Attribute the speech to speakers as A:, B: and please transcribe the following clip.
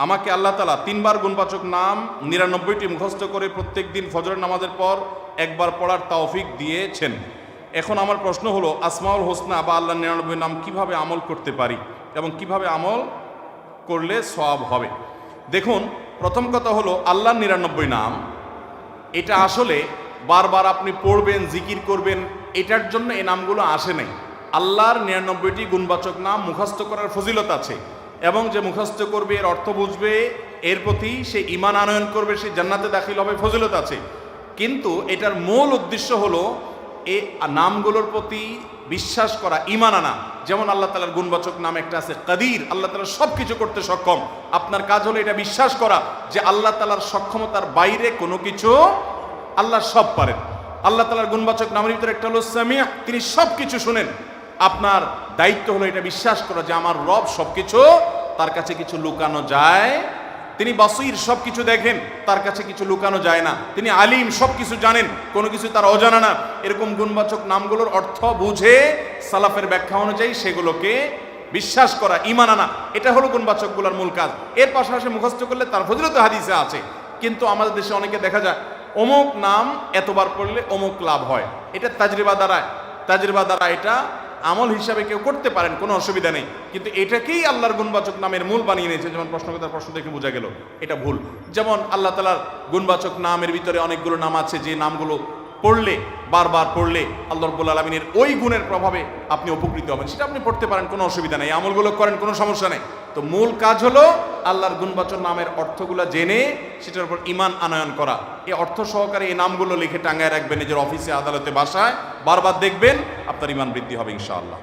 A: আমাকে আল্লাহ তাআলা 3 বার গুণবাচক নাম 99টি মুখস্থ করে প্রত্যেক দিন ফজরের নামাজের পর একবার পড়ার তৌফিক দিয়েছেন। এখন আমার প্রশ্ন হলো, আসমাউল হোসনা বা আল্লাহর 99 নাম কিভাবে আমল করতে পারি এবং কিভাবে আমল করলে সওয়াব হবে? দেখুন, প্রথম কথা হলো আল্লাহর 99 নাম এটা আসলে বারবার আপনি পড়বেন, জিকির করবেন, এটার জন্য এই নামগুলো আসে নাই। আল্লাহর 99টি গুণবাচক নাম মুখস্থ করার ফজিলত আছে এবং যে মুখস্থ করবে এর অর্থ বুঝবে, এর প্রতি সে ঈমান আনয়ন করবে, সে জান্নাতে দাখিল হবে, ফজিলত আছে। কিন্তু এটার মূল উদ্দেশ্য হলো এই নামগুলোর প্রতি বিশ্বাস করা, ঈমান আনা। যেমন আল্লাহ তাআলার গুণবাচক নাম একটা আছে কাদির, আল্লাহ তাআলা সব কিছু করতে সক্ষম। আপনার কাজ হলো এটা বিশ্বাস করা যে আল্লাহ তাআলার সক্ষমতার বাইরে কোনো কিছু, আল্লাহ সব পারেন। আল্লাহ তাআলার গুণবাচক নামের ভিতরে একটা হলো সামিয়া, তিনি সব কিছু শুনেন। আপনার দায়িত্ব হলো এটা বিশ্বাস করা যে আমার রব সবকিছু, তার কাছে কিছু লুকানো যায়। তিনি বাসীর, সব কিছু দেখেন, তার কাছে কিছু লুকানো যায় না। তিনি আলিম, সব কিছু জানেন, কোনো কিছু তার অজানা না। এরকম গুণবাচক নামগুলোর অর্থ বুঝে সালাফের ব্যাখ্যা অনুযায়ী সেগুলোকে বিশ্বাস করা, ঈমান আনা, এটা হলো গুণবাচকগুলোর মূল কাজ। এর পাশাপাশি মুখস্থ করলে তার ফজিলত হাদিসে আছে। কিন্তু আমাদের দেশে অনেকে দেখা যায় অমুক নাম এতবার পড়লে অমুক লাভ হয়, এটা তাজরিবা দ্বারা এটা আমল হিসাবে কেউ করতে পারেন, কোনো অসুবিধা নেই। কিন্তু এটাকেই আল্লাহর গুণবাচক নামের মূল বানিয়ে নিয়েছে। যেমন প্রশ্নকর্তার প্রশ্ন দেখে বোঝা গেল এটা ভুল। যেমন আল্লাহ তাআলার গুণবাচক নামের ভিতরে অনেকগুলো নাম আছে যে নামগুলো পড়লে, বারবার পড়লে আল্লাহ রাব্বুল আলামিনের ওই গুণের প্রভাবে আপনি উপকৃত হবেন, সেটা আপনি পড়তে পারেন, কোনো অসুবিধা নেই, আমলগুলো করেন, কোনো সমস্যা নেই। তো মূল কাজ হলো আল্লাহর গুণবাচক নামের অর্থগুলো জেনে সেটার উপর ঈমান আনয়ন করা। এই অর্থ সহকারে এই নামগুলো লিখে টাঙায় রাখবেন নিজের অফিসে, আদালতে, বাসায়, বারবার দেখবেন, আপনার ঈমান বৃদ্ধি হবে ইনশাআল্লাহ।